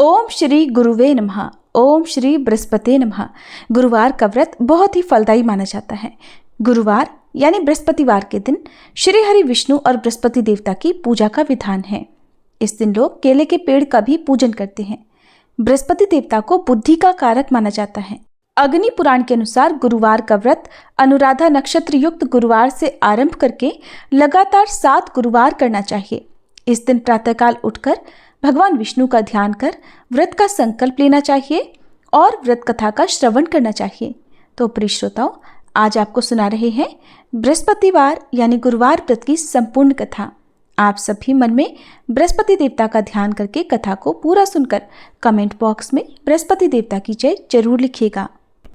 ओम श्री गुरुवे नमः। ओम श्री बृहस्पति नमः। गुरुवार का व्रत बहुत ही फलदायी माना जाता है। गुरुवार यानी बृहस्पतिवार के दिन श्री हरि विष्णु और बृहस्पति देवता की पूजा का विधान है। इस दिन लोग केले के पेड़ का भी पूजन करते हैं। बृहस्पति देवता को बुद्धि का कारक माना जाता है। अग्नि पुराण के अनुसार गुरुवार का व्रत अनुराधा नक्षत्र युक्त गुरुवार से आरंभ करके लगातार 7 गुरुवार करना चाहिए। इस दिन प्रातःकाल उठकर भगवान विष्णु का ध्यान कर व्रत का संकल्प लेना चाहिए और व्रत कथा का श्रवण करना चाहिए। तो प्रिय श्रोताओ, आज आपको सुना रहे हैं बृहस्पतिवार यानी गुरुवार व्रत की संपूर्ण कथा। आप सभी मन में बृहस्पति देवता का ध्यान करके कथा को पूरा सुनकर कमेंट बॉक्स में बृहस्पति देवता की जय जरूर लिखिएगा।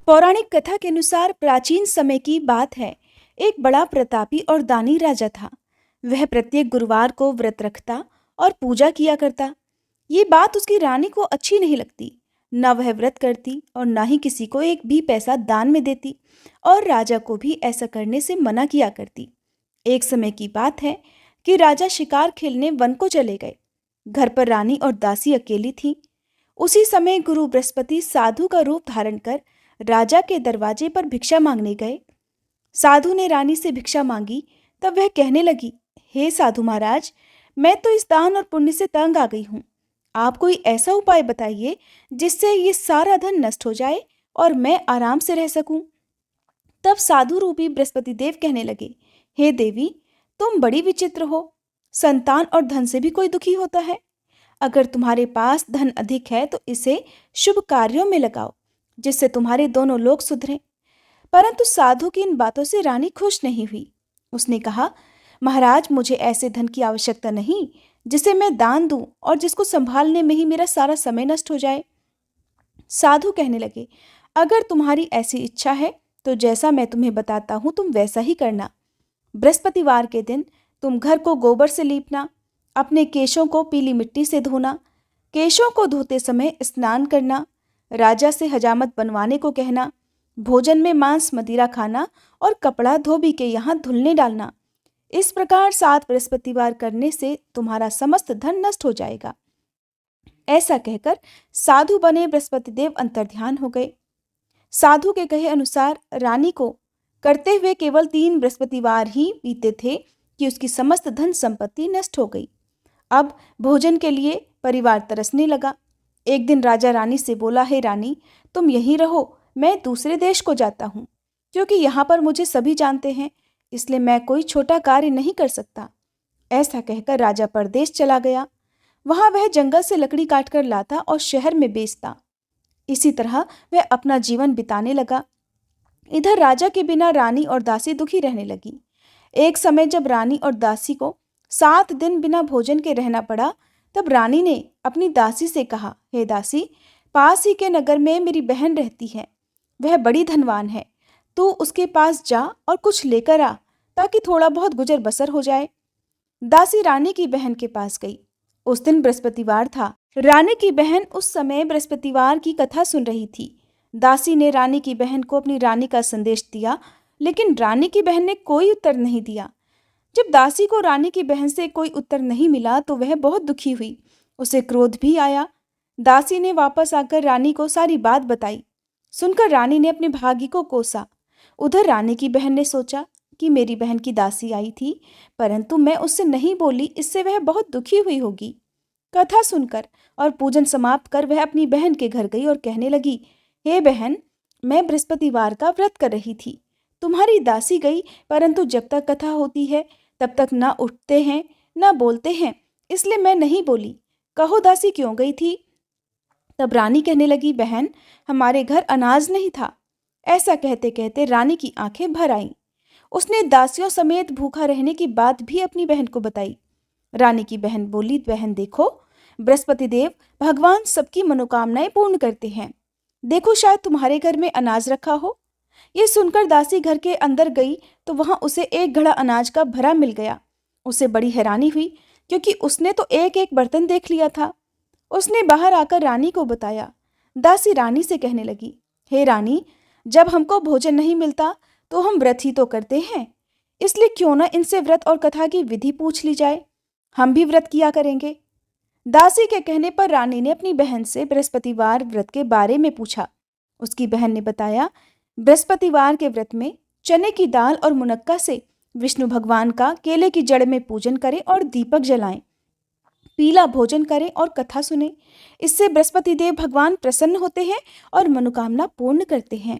पौराणिक कथा के अनुसार प्राचीन समय की बात है। एक बड़ा प्रतापी और दानी राजा था। वह प्रत्येक गुरुवार को व्रत रखता और पूजा किया करता। ये बात उसकी रानी को अच्छी नहीं लगती। न वह व्रत करती और न ही किसी को एक भी पैसा दान में देती, और राजा को भी ऐसा करने से मना किया करती। एक समय की बात है कि राजा शिकार खेलने वन को चले गए। घर पर रानी और दासी अकेली थी। उसी समय गुरु बृहस्पति साधु का रूप धारण कर राजा के दरवाजे पर भिक्षा मांगने गए। साधु ने रानी से भिक्षा मांगी। तब वह कहने लगी, हे साधु महाराज, मैं तो इस दान और पुण्य से तंग आ गई हूँ। आप कोई ऐसा उपाय बताइए जिससे ये सारा धन नष्ट हो जाए और मैं आराम से रह सकूं। तब साधु रूपी बृहस्पति देव कहने लगे, हे देवी, तुम बड़ी विचित्र हो। संतान और धन से भी कोई दुखी होता है। अगर तुम्हारे पास धन अधिक है तो इसे शुभ कार्यों में लगाओ, जिससे तुम्हारे दोनों लोग सुधरें। परंतु साधु की इन बातों से रानी खुश नहीं हुई। उसने कहा, महाराज, मुझे ऐसे धन की आवश्यकता नहीं जिसे मैं दान दूं और जिसको संभालने में ही मेरा सारा समय नष्ट हो जाए। साधु कहने लगे, अगर तुम्हारी ऐसी इच्छा है तो जैसा मैं तुम्हें बताता हूं तुम वैसा ही करना। बृहस्पतिवार के दिन तुम घर को गोबर से लीपना, अपने केशों को पीली मिट्टी से धोना, केशों को धोते समय स्नान करना, राजा से हजामत बनवाने को कहना, भोजन में मांस मदिरा खाना और कपड़ा धोबी के यहाँ धुलने डालना। इस प्रकार 7 बृहस्पतिवार करने से तुम्हारा समस्त धन नष्ट हो जाएगा। ऐसा कहकर साधु बने बृहस्पति देव अंतर्ध्यान हो गए। साधु के कहे अनुसार रानी को करते हुए केवल 3 बृहस्पतिवार ही बीते थे कि उसकी समस्त धन संपत्ति नष्ट हो गई। अब भोजन के लिए परिवार तरसने लगा। एक दिन राजा रानी से बोला, हे रानी, तुम यहीं रहो, मैं दूसरे देश को जाता हूँ, क्योंकि यहाँ पर मुझे सभी जानते हैं, इसलिए मैं कोई छोटा कार्य नहीं कर सकता। ऐसा कहकर राजा परदेश चला गया। वहां वह जंगल से लकड़ी काटकर लाता और शहर में बेचता। इसी तरह वह अपना जीवन बिताने लगा। इधर राजा के बिना रानी और दासी दुखी रहने लगी। एक समय जब रानी और दासी को 7 दिन बिना भोजन के रहना पड़ा, तब रानी ने अपनी दासी से कहा, हे दासी, पास ही के नगर में मेरी बहन रहती है। वह बड़ी धनवान है। तू उसके पास जा और कुछ लेकर आ, ताकि थोड़ा बहुत गुजर बसर हो जाए। दासी रानी की बहन के पास गई। उस दिन बृहस्पतिवार था। रानी की बहन उस समय बृहस्पतिवार की कथा सुन रही थी। दासी ने रानी की बहन को अपनी रानी का संदेश दिया, लेकिन रानी की बहन ने कोई उत्तर नहीं दिया। जब दासी को रानी की बहन से कोई उत्तर नहीं मिला तो वह बहुत दुखी हुई। उसे क्रोध भी आया। दासी ने वापस आकर रानी को सारी बात बताई। सुनकर रानी ने अपने भाग्य को कोसा। उधर रानी की बहन ने सोचा कि मेरी बहन की दासी आई थी, परंतु मैं उससे नहीं बोली, इससे वह बहुत दुखी हुई होगी। कथा सुनकर और पूजन समाप्त कर वह अपनी बहन के घर गई और कहने लगी, हे बहन, मैं बृहस्पतिवार का व्रत कर रही थी। तुम्हारी दासी गई, परंतु जब तक कथा होती है तब तक ना उठते हैं ना बोलते हैं, इसलिए मैं नहीं बोली। कहो दासी क्यों गई थी? तब रानी कहने लगी, बहन, हमारे घर अनाज नहीं था। ऐसा कहते कहते रानी की आंखें भर आईं। उसने दासियों समेत भूखा रहने की बात भी अपनी बहन को बताई। रानी की बहन बोली, बहन देखो, बृहस्पति देव भगवान सबकी मनोकामनाएं पूर्ण करते हैं। देखो, शायद तुम्हारे घर में अनाज रखा हो। ये सुनकर दासी घर के अंदर गई तो वहां उसे एक घड़ा अनाज का भरा मिल गया। उसे बड़ी हैरानी हुई, क्योंकि उसने तो एक एक बर्तन देख लिया था। उसने बाहर आकर रानी को बताया। दासी रानी से कहने लगी, हे रानी, जब हमको भोजन नहीं मिलता तो हम व्रत ही तो करते हैं, इसलिए क्यों ना इनसे व्रत और कथा की विधि पूछ ली जाए। हम भी व्रत किया करेंगे। दासी के कहने पर रानी ने अपनी बहन से बृहस्पतिवार व्रत के बारे में पूछा। उसकी बहन ने बताया, बृहस्पतिवार के व्रत में चने की दाल और मुनक्का से विष्णु भगवान का केले की जड़ में पूजन करें और दीपक जलाएं, पीला भोजन करें और कथा सुने। इससे बृहस्पति देव भगवान प्रसन्न होते हैं और मनोकामना पूर्ण करते हैं।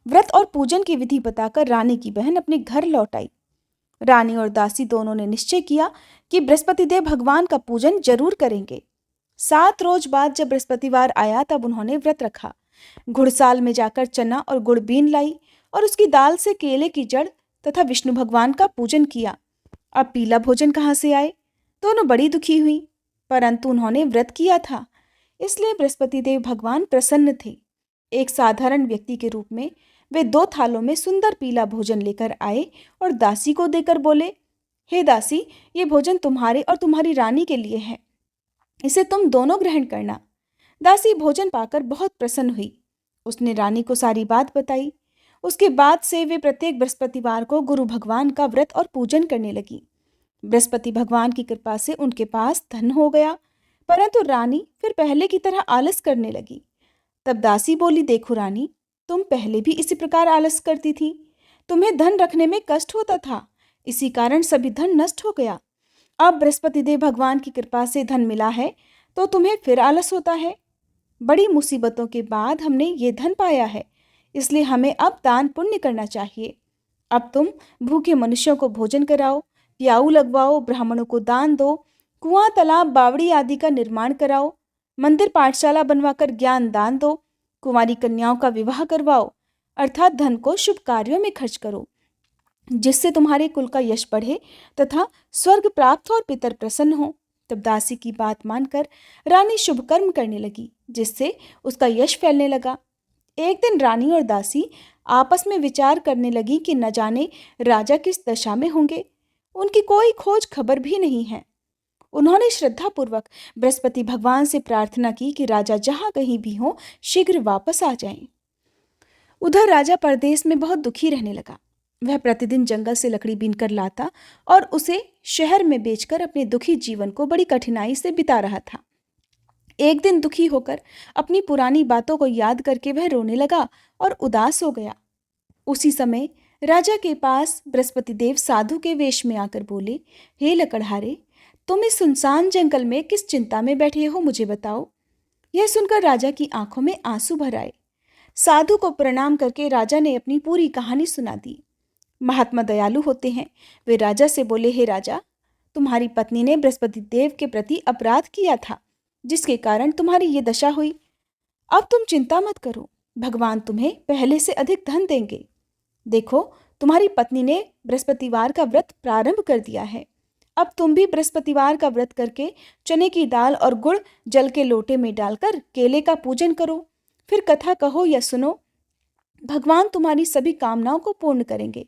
व्रत और पूजन की विधि बताकर रानी की बहन अपने घर लौट आई। रानी और दासी दोनों ने निश्चय किया कि बृहस्पति देव भगवान का पूजन जरूर करेंगे। 7 रोज बाद जब बृहस्पतिवार आया तब उन्होंने व्रत रखा। घुड़साल में जाकर चना और गुड़ बीन लाई और उसकी दाल से केले की जड़ तथा विष्णु भगवान का पूजन किया। अब पीला भोजन कहाँ से आए? दोनों बड़ी दुखी हुई, परंतु उन्होंने व्रत किया था, इसलिए बृहस्पति देव भगवान प्रसन्न थे। एक साधारण व्यक्ति के रूप में वे 2 थालों में सुंदर पीला भोजन लेकर आए और दासी को देकर बोले, हे दासी, ये भोजन तुम्हारे और तुम्हारी रानी के लिए है, इसे तुम दोनों ग्रहण करना। दासी भोजन पाकर बहुत प्रसन्न हुई। उसने रानी को सारी बात बताई। उसके बाद से वे प्रत्येक बृहस्पतिवार को गुरु भगवान का व्रत और पूजन करने लगी। बृहस्पति भगवान की कृपा से उनके पास धन हो गया, परंतु रानी फिर पहले की तरह आलस करने लगी। तब दासी बोली, देखो रानी, तुम पहले भी इसी प्रकार आलस करती थी। तुम्हें धन रखने में कष्ट होता था, इसी कारण सभी धन नष्ट हो गया। अब बृहस्पति देव भगवान की कृपा से धन मिला है तो तुम्हें फिर आलस होता है। बड़ी मुसीबतों के बाद हमने ये धन पाया है, इसलिए हमें अब दान पुण्य करना चाहिए। अब तुम भूखे मनुष्यों को भोजन कराओ, प्याऊ लगवाओ, ब्राह्मणों को दान दो, कुआं, तालाब, बावड़ी आदि का निर्माण कराओ, मंदिर पाठशाला बनवाकर ज्ञान दान दो, कुंवारी कन्याओं का विवाह करवाओ, अर्थात धन को शुभ कार्यों में खर्च करो, जिससे तुम्हारे कुल का यश बढ़े तथा स्वर्ग प्राप्त हो और पितर प्रसन्न हो। तब दासी की बात मानकर रानी शुभ कर्म करने लगी, जिससे उसका यश फैलने लगा। एक दिन रानी और दासी आपस में विचार करने लगी कि न जाने राजा किस दशा में होंगे, उनकी कोई खोज खबर भी नहीं है। उन्होंने श्रद्धापूर्वक बृहस्पति भगवान से प्रार्थना की कि राजा जहां कहीं भी हो शीघ्र वापस आ जाएं। उधर राजा परदेश में बहुत दुखी रहने लगा। वह प्रतिदिन जंगल से लकड़ी बीनकर लाता और उसे शहर में बेचकर अपने दुखी जीवन को बड़ी कठिनाई से बिता रहा था। एक दिन दुखी होकर अपनी पुरानी बातों को याद करके वह रोने लगा और उदास हो गया। उसी समय राजा के पास बृहस्पति देव साधु के वेश में आकर बोले, हे लकड़हारे, तुम इस सुनसान जंगल में किस चिंता में बैठे हो, मुझे बताओ। यह सुनकर राजा की आंखों में आंसू भर आए। साधु को प्रणाम करके राजा ने अपनी पूरी कहानी सुना दी। महात्मा दयालु होते हैं। वे राजा से बोले, हे राजा, तुम्हारी पत्नी ने बृहस्पति देव के प्रति अपराध किया था, जिसके कारण तुम्हारी ये दशा हुई। अब तुम चिंता मत करो, भगवान तुम्हें पहले से अधिक धन देंगे। देखो, तुम्हारी पत्नी ने बृहस्पतिवार का व्रत प्रारंभ कर दिया है। अब तुम भी बृहस्पतिवार का व्रत करके चने की दाल और गुड़ जल के लोटे में डालकर केले का पूजन करो, फिर कथा कहो या सुनो। भगवान तुम्हारी सभी कामनाओं को पूर्ण करेंगे।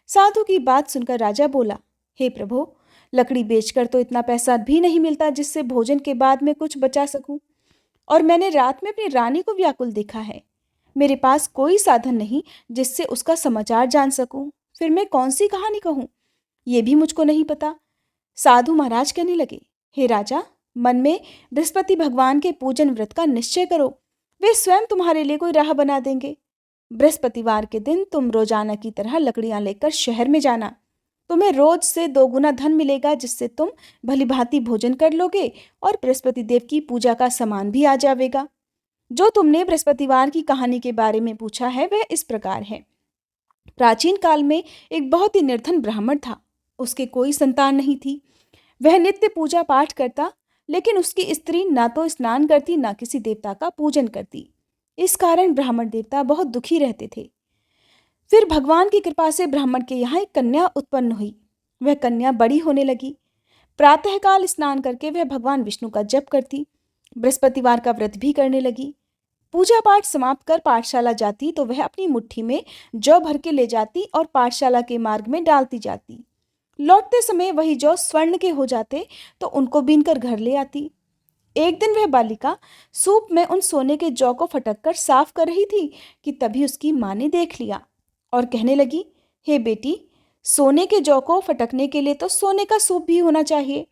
साधु की बात सुनकर राजा बोला, हे प्रभु, लकड़ी बेचकर तो इतना पैसा भी नहीं मिलता जिससे भोजन के बाद में कुछ बचा सकूं, और मैंने रात में अपनी रानी को व्याकुल देखा है। मेरे पास कोई साधन नहीं जिससे उसका समाचार जान सकूं, फिर मैं कौन सी कहानी कहूं, ये भी मुझको नहीं पता। साधु महाराज कहने लगे, हे राजा, मन में बृहस्पति भगवान के पूजन व्रत का निश्चय करो, वे स्वयं तुम्हारे लिए कोई राह बना देंगे। बृहस्पतिवार के दिन तुम रोजाना की तरह लकड़ियां लेकर शहर में जाना। तुम्हें रोज से 2 गुना धन मिलेगा, जिससे तुम भली भांति भोजन कर लोगे और बृहस्पति देव की पूजा का सामान भी आ जाएगा। जो तुमने बृहस्पतिवार की कहानी के बारे में पूछा है वह इस प्रकार है। प्राचीन काल में एक बहुत ही निर्धन ब्राह्मण था। उसके कोई संतान नहीं थी। वह नित्य पूजा पाठ करता, लेकिन उसकी स्त्री ना तो स्नान करती ना किसी देवता का पूजन करती। इस कारण ब्राह्मण देवता बहुत दुखी रहते थे। फिर भगवान की कृपा से ब्राह्मण के यहाँ एक कन्या उत्पन्न हुई। वह कन्या बड़ी होने लगी। प्रातःकाल स्नान करके वह भगवान विष्णु का जप करती, बृहस्पतिवार का व्रत भी करने लगी। पूजा पाठ समाप्त कर पाठशाला जाती तो वह अपनी मुट्ठी में जौ भर के ले जाती और पाठशाला के मार्ग में डालती जाती। लौटते समय वही जौ स्वर्ण के हो जाते तो उनको बीनकर घर ले आती। एक दिन वह बालिका सूप में उन सोने के जौ को फटक कर साफ कर रही थी कि तभी उसकी माँ ने देख लिया और कहने लगी, हे बेटी, सोने के जौ को फटकने के लिए तो सोने का सूप भी होना चाहिए।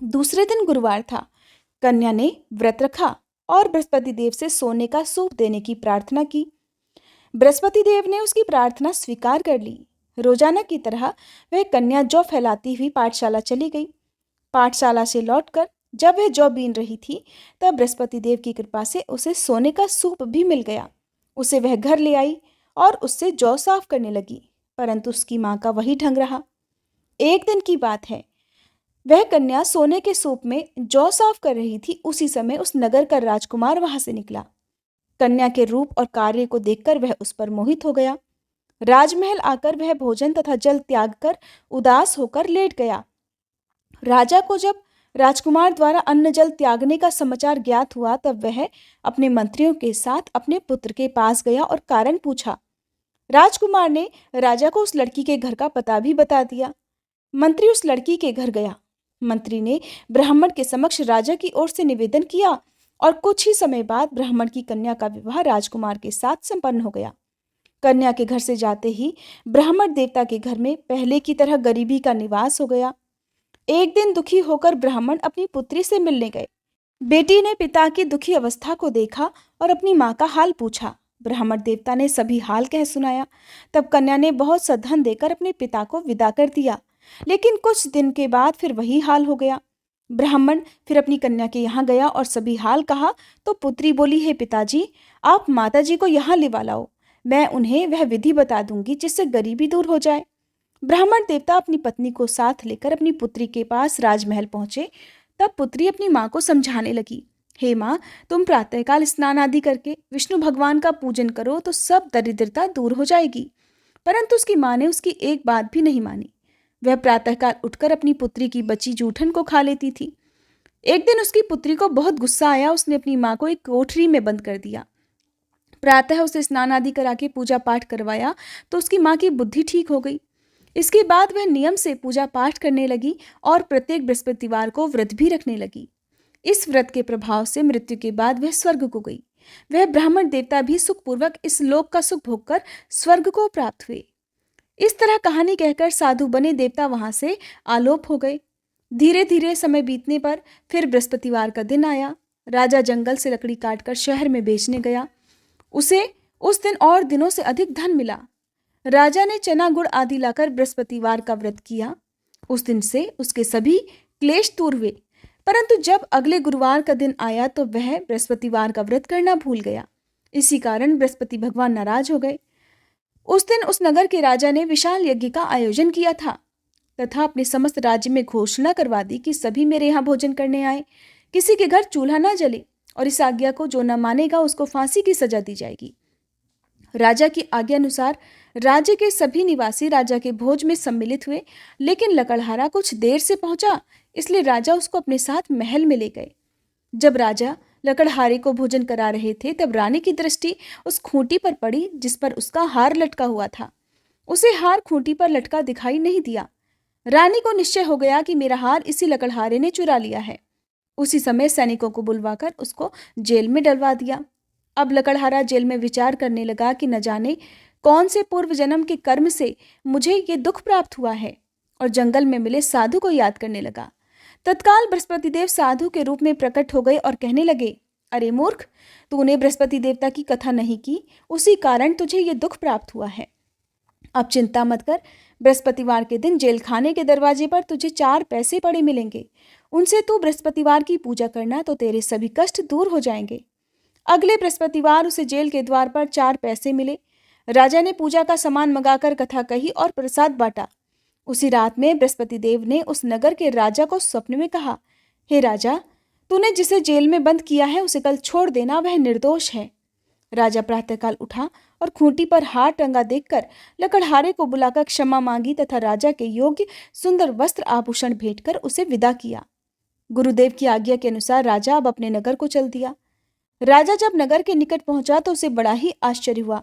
दूसरे दिन गुरुवार था। कन्या ने व्रत रखा और बृहस्पति देव से सोने का सूप देने की प्रार्थना की। बृहस्पति देव ने उसकी प्रार्थना स्वीकार कर ली। रोजाना की तरह वह कन्या जौ फैलाती हुई पाठशाला चली गई। पाठशाला से लौटकर जब वह जौ बीन रही थी, तब बृहस्पति देव की कृपा से उसे सोने का सूप भी मिल गया। उसे वह घर ले आई और उससे जौ साफ करने लगी, परंतु उसकी माँ का वही ढंग रहा। एक दिन की बात है, वह कन्या सोने के सूप में जौ साफ कर रही थी। उसी समय उस नगर का राजकुमार वहां से निकला। कन्या के रूप और कार्य को देखकर वह उस पर मोहित हो गया। राजमहल आकर वह भोजन तथा जल त्याग कर उदास होकर लेट गया। राजा को जब राजकुमार द्वारा अन्न जल त्यागने का समाचार ज्ञात हुआ, तब वह अपने मंत्रियों के साथ अपने पुत्र के पास गया और कारण पूछा। राजकुमार ने राजा को उस लड़की के घर का पता भी बता दिया। मंत्री उस लड़की के घर गया। मंत्री ने ब्राह्मण के समक्ष राजा की ओर से निवेदन किया और कुछ ही समय बाद ब्राह्मण की कन्या का विवाह राजकुमार के साथ संपन्न हो गया। कन्या के घर से जाते ही ब्राह्मण देवता के घर में पहले की तरह गरीबी का निवास हो गया। एक दिन दुखी होकर ब्राह्मण अपनी पुत्री से मिलने गए। बेटी ने पिता की दुखी अवस्था को देखा और अपनी माँ का हाल पूछा। ब्राह्मण देवता ने सभी हाल कह सुनाया। तब कन्या ने बहुत सा धन देकर अपने पिता को विदा कर दिया, लेकिन कुछ दिन के बाद फिर वही हाल हो गया। ब्राह्मण फिर अपनी कन्या के यहाँ गया और सभी हाल कहा तो पुत्री बोली, हे पिताजी, आप माताजी को यहाँ लिवा लाओ, मैं उन्हें वह विधि बता दूंगी जिससे गरीबी दूर हो जाए। ब्राह्मण देवता अपनी पत्नी को साथ लेकर अपनी पुत्री के पास राजमहल पहुंचे। तब पुत्री अपनी माँ को समझाने लगी, हे माँ, तुम प्रातःकाल स्नान आदि करके विष्णु भगवान का पूजन करो तो सब दरिद्रता दूर हो जाएगी। परंतु उसकी माँ ने उसकी एक बात भी नहीं मानी। वह प्रातःकाल उठकर अपनी पुत्री की बची जूठन को खा लेती थी। एक दिन उसकी पुत्री को बहुत गुस्सा आया। उसने अपनी माँ को एक कोठरी में बंद कर दिया। प्रातः उसे स्नान आदि करा के पूजा पाठ करवाया तो उसकी माँ की बुद्धि ठीक हो गई। इसके बाद वह नियम से पूजा पाठ करने लगी और प्रत्येक बृहस्पतिवार को व्रत भी रखने लगी। इस व्रत के प्रभाव से मृत्यु के बाद वह स्वर्ग को गई। वह ब्राह्मण देवता भी सुखपूर्वक इस लोक का सुख भोगकर स्वर्ग को प्राप्त हुए। इस तरह कहानी कहकर साधु बने देवता वहां से आलोप हो गए। धीरे धीरे समय बीतने पर फिर बृहस्पतिवार का दिन आया। राजा जंगल से लकड़ी काटकर शहर में बेचने गया। उसे उस दिन और दिनों से अधिक धन मिला। राजा ने चना गुड़ आदि लाकर बृहस्पतिवार का व्रत किया। उस दिन से उसके सभी क्लेश दूर हुए। परंतु जब अगले गुरुवार का दिन आया तो वह बृहस्पतिवार का व्रत करना भूल गया। इसी कारण बृहस्पति भगवान नाराज हो गए। उस दिन उस नगर के राजा ने विशाल यज्ञ का आयोजन किया था तथा अपने समस्त राज्य में घोषणा करवा दी कि सभी मेरे यहाँ भोजन करने आए, किसी के घर चूल्हा न जले और इस आज्ञा को जो न मानेगा उसको फांसी की सजा दी जाएगी। राजा की आज्ञा अनुसार राज्य के सभी निवासी राजा के भोज में सम्मिलित हुए, लेकिन लकड़हारा कुछ देर से पहुंचा, इसलिए राजा उसको अपने साथ महल में ले गए। जब राजा लकड़हारे को भोजन करा रहे थे, तब रानी की दृष्टि उस खूंटी पर पड़ी जिस पर उसका हार लटका हुआ था। उसे हार खूंटी पर लटका दिखाई नहीं दिया। रानी को निश्चय हो गया कि मेरा हार इसी लकड़हारे ने चुरा लिया है। उसी समय सैनिकों को बुलवाकर उसको जेल में डलवा दिया। अब लकड़हारा जेल में विचार करने लगा कि न जाने कौन से पूर्व जन्म के कर्म से मुझे ये दुख प्राप्त हुआ है, और जंगल में मिले साधु को याद करने लगा। तत्काल बृहस्पति देव साधु के रूप में प्रकट हो गए और कहने लगे, अरे मूर्ख, तूने बृहस्पति देवता की कथा नहीं की, उसी कारण तुझे ये दुख प्राप्त हुआ है। अब चिंता मत कर, बृहस्पतिवार के दिन जेल खाने के दरवाजे पर तुझे 4 पैसे पड़े मिलेंगे। उनसे तू बृहस्पतिवार की पूजा करना तो तेरे सभी कष्ट दूर हो जाएंगे। अगले बृहस्पतिवार उसे जेल के द्वार पर 4 पैसे मिले। राजा ने पूजा का सामान मंगाकर कथा कही और प्रसाद बांटा। उसी रात में बृहस्पति देव ने उस नगर के राजा को स्वप्न में कहा, हे राजा, तूने जिसे जेल में बंद किया है उसे कल छोड़ देना, वह निर्दोष है। राजा प्रातःकाल उठा और खूंटी पर हार टंगा देखकर लकड़हारे को बुलाकर क्षमा मांगी तथा राजा के योग्य सुंदर वस्त्र आभूषण भेंटकर उसे विदा किया। गुरुदेव की आज्ञा के अनुसार राजा अब अपने नगर को चल दिया। राजा जब नगर के निकट पहुंचा तो उसे बड़ा ही आश्चर्य हुआ।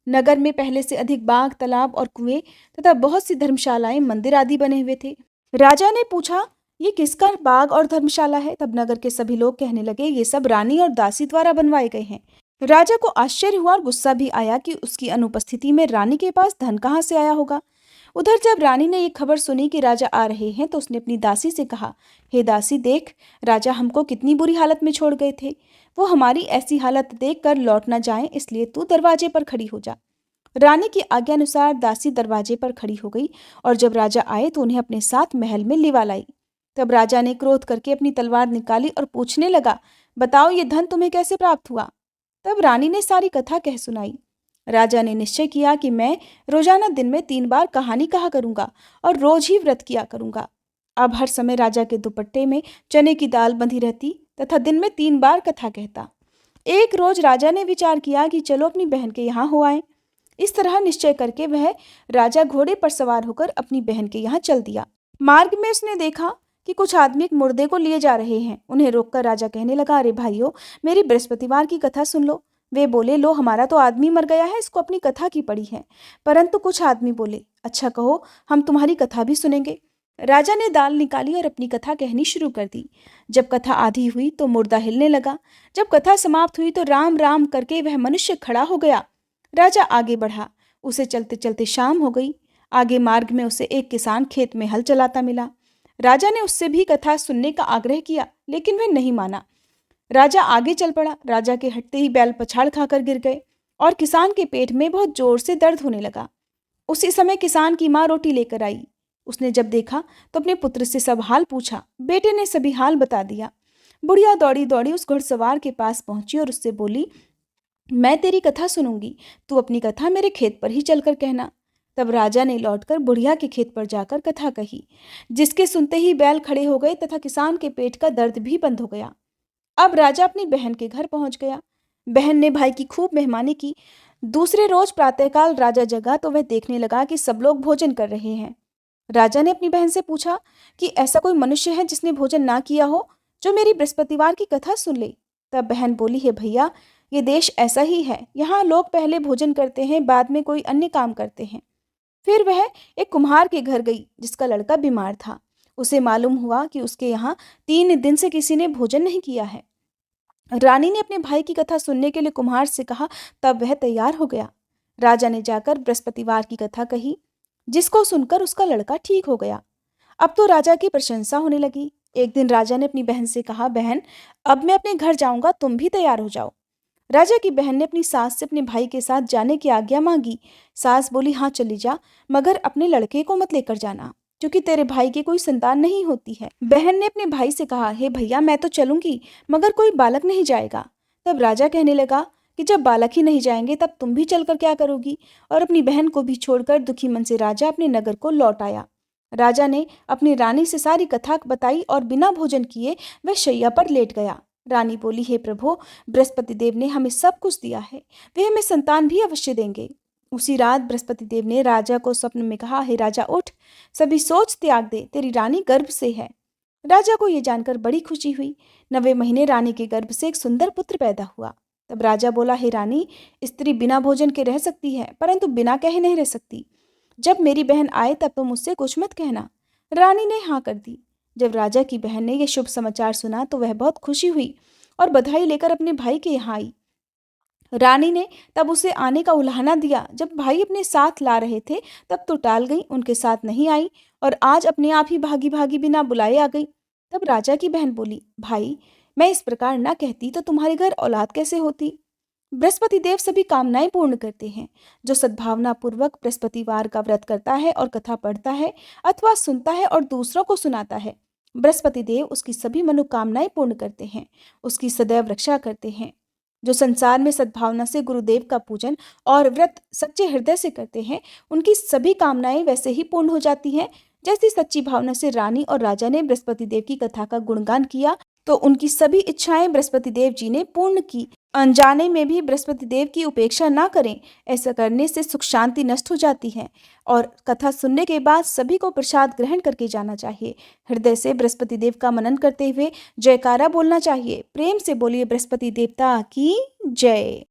नगर में पहले से अधिक बाग, तालाब और कुएं तथा बहुत सी धर्मशालाएं, मंदिर आदि बने हुए थे। राजा ने पूछा, ये किसका बाग और धर्मशाला है? तब नगर के सभी लोग कहने लगे, ये सब रानी और दासी द्वारा बनवाए गए हैं। राजा को आश्चर्य हुआ और गुस्सा भी आया कि उसकी अनुपस्थिति में रानी के पास धन कहाँ से आया होगा। उधर जब रानी ने ये खबर सुनी कि राजा आ रहे हैं तो उसने अपनी दासी से कहा, हे दासी देख, राजा हमको कितनी बुरी हालत में छोड़ गए थे। वो हमारी ऐसी हालत देख कर लौट ना जाए, इसलिए तू दरवाजे पर खड़ी हो जा। रानी की आज्ञानुसार दासी दरवाजे पर खड़ी हो गई और जब राजा आए तो उन्हें अपने साथ महल में लिवा लाई। तब राजा ने क्रोध करके अपनी तलवार निकाली और पूछने लगा, बताओ ये धन तुम्हें कैसे प्राप्त हुआ। तब रानी ने सारी कथा कह सुनाई। राजा ने निश्चय किया कि मैं रोजाना दिन में 3 बार कहानी कहा करूंगा और रोज ही व्रत किया करूंगा। अब हर समय राजा के दुपट्टे में चने की दाल बंधी रहती तथा दिन में 3 बार कथा कहता। एक रोज राजा ने विचार किया कि चलो अपनी बहन के यहाँ हो आए। इस तरह निश्चय करके वह राजा घोड़े पर सवार होकर अपनी बहन के यहाँ चल दिया। मार्ग में उसने देखा कि कुछ आदमी एक मुर्दे को लिए जा रहे हैं। उन्हें रोककर राजा कहने लगा, अरे भाइयों, मेरी बृहस्पतिवार की कथा सुन लो। वे बोले, लो, हमारा तो आदमी मर गया है, इसको अपनी कथा की पड़ी है। परंतु कुछ आदमी बोले, अच्छा कहो, हम तुम्हारी कथा भी सुनेंगे। राजा ने दाल निकाली और अपनी कथा कहनी शुरू कर दी। जब कथा आधी हुई तो मुर्दा हिलने लगा। जब कथा समाप्त हुई तो राम राम करके वह मनुष्य खड़ा हो गया। राजा आगे बढ़ा। उसे चलते चलते शाम हो गई। आगे मार्ग में उसे एक किसान खेत में हल चलाता मिला। राजा ने उससे भी कथा सुनने का आग्रह किया, लेकिन वह नहीं माना। राजा आगे चल पड़ा। राजा के हटते ही बैल पछाड़ खाकर गिर गए और किसान के पेट में बहुत जोर से दर्द होने लगा। उसी समय किसान की माँ रोटी लेकर आई। उसने जब देखा तो अपने पुत्र से सब हाल पूछा। बेटे ने सभी हाल बता दिया। बुढ़िया दौड़ी दौड़ी उस घुड़सवार के पास पहुंची और उससे बोली, मैं तेरी कथा सुनूंगी, तू अपनी कथा मेरे खेत पर ही चलकर कहना। तब राजा ने लौटकर बुढ़िया के खेत पर जाकर कथा कही, जिसके सुनते ही बैल खड़े हो गए तथा किसान के पेट का दर्द भी बंद हो गया। अब राजा अपनी बहन के घर पहुंच गया। बहन ने भाई की खूब मेहमानी की। दूसरे रोज प्रातःकाल राजा जगा तो वह देखने लगा कि सब लोग भोजन कर रहे हैं। राजा ने अपनी बहन से पूछा कि ऐसा कोई मनुष्य है जिसने भोजन ना किया हो, जो मेरी बृहस्पतिवार की कथा सुन ले। तब बहन बोली, है भैया, ये देश ऐसा ही है। यहाँ लोग पहले भोजन करते हैं, बाद में कोई अन्य काम करते हैं। फिर वह एक कुम्हार के घर गई जिसका लड़का बीमार था। उसे मालूम हुआ कि उसके यहाँ 3 दिन से किसी ने भोजन नहीं किया है। रानी ने अपने भाई की कथा सुनने के लिए कुम्हार से कहा। तब वह तैयार हो गया। राजा ने जाकर बृहस्पतिवार की कथा कही, जिसको सुनकर उसका लड़का ठीक हो गया। अब तो राजा की प्रशंसा होने लगी। एक दिन राजा ने अपनी बहन से कहा, बहन, अब मैं अपने घर जाऊंगा, तुम भी तैयार हो जाओ। राजा की बहन ने अपनी सास से अपने भाई के साथ जाने की आज्ञा मांगी। सास बोली, हाँ चली जा, मगर अपने लड़के को मत लेकर जाना, क्योंकि तेरे भाई की कोई संतान नहीं होती है। बहन ने अपने भाई से कहा, हे भैया, मैं तो चलूंगी, मगर कोई बालक नहीं जाएगा। तब राजा कहने लगा कि जब बालक ही नहीं जाएंगे तब तुम भी चलकर क्या करोगी। और अपनी बहन को भी छोड़कर दुखी मन से राजा अपने नगर को लौट आया। राजा ने अपनी रानी से सारी कथा बताई और बिना भोजन किए वह शैया पर लेट गया। रानी बोली, हे प्रभु, बृहस्पति देव ने हमें सब कुछ दिया है, वे हमें संतान भी अवश्य देंगे। उसी रात बृहस्पति देव ने राजा को स्वप्न में कहा, हे राजा, उठ, सभी सोच त्याग दे, तेरी रानी गर्भ से है। राजा को यह जानकर बड़ी खुशी हुई। 9वें महीने रानी के गर्भ से एक सुंदर पुत्र पैदा हुआ। तब राजा बोला, हे रानी, स्त्री बिना भोजन के रह सकती है, परंतु बिना कहे नहीं रह सकती। जब मेरी बहन आए तब तुम मुझसे कुछ मत कहना। रानी ने हाँ कर दी। जब राजा की बहन ने यह शुभ समाचार सुना तो वह बहुत खुशी हुई और बधाई लेकर अपने भाई के यहाँ आई। रानी ने तब उसे आने का उलाहना दिया। जब भाई अपने साथ ला रहे थे तब तो टाल गई, उनके साथ नहीं आई और आज अपने आप ही भागी भागी बिना बुलाए आ गई। तब राजा की बहन बोली, भाई, मैं इस प्रकार ना कहती तो तुम्हारे घर औलाद कैसे होती। बृहस्पति देव सभी कामनाएं पूर्ण करते हैं। जो सद्भावना पूर्वक बृहस्पतिवार का व्रत करता है और कथा पढ़ता है अथवा सुनता है और दूसरों को सुनाता है, बृहस्पति देव उसकी सभी मनोकामनाएं पूर्ण करते हैं, उसकी सदैव रक्षा करते हैं। जो संसार में सद्भावना से गुरुदेव का पूजन और व्रत सच्चे हृदय से करते हैं, उनकी सभी कामनाएं वैसे ही पूर्ण हो जाती हैं जैसी सच्ची भावना से रानी और राजा ने बृहस्पति देव की कथा का गुणगान किया तो उनकी सभी इच्छाएं बृहस्पति देव जी ने पूर्ण की। अनजाने में भी बृहस्पति देव की उपेक्षा ना करें। ऐसा करने से सुख शांति नष्ट हो जाती है और कथा सुनने के बाद सभी को प्रसाद ग्रहण करके जाना चाहिए। हृदय से बृहस्पति देव का मनन करते हुए जयकारा बोलना चाहिए। प्रेम से बोलिए, बृहस्पति देवता की जय।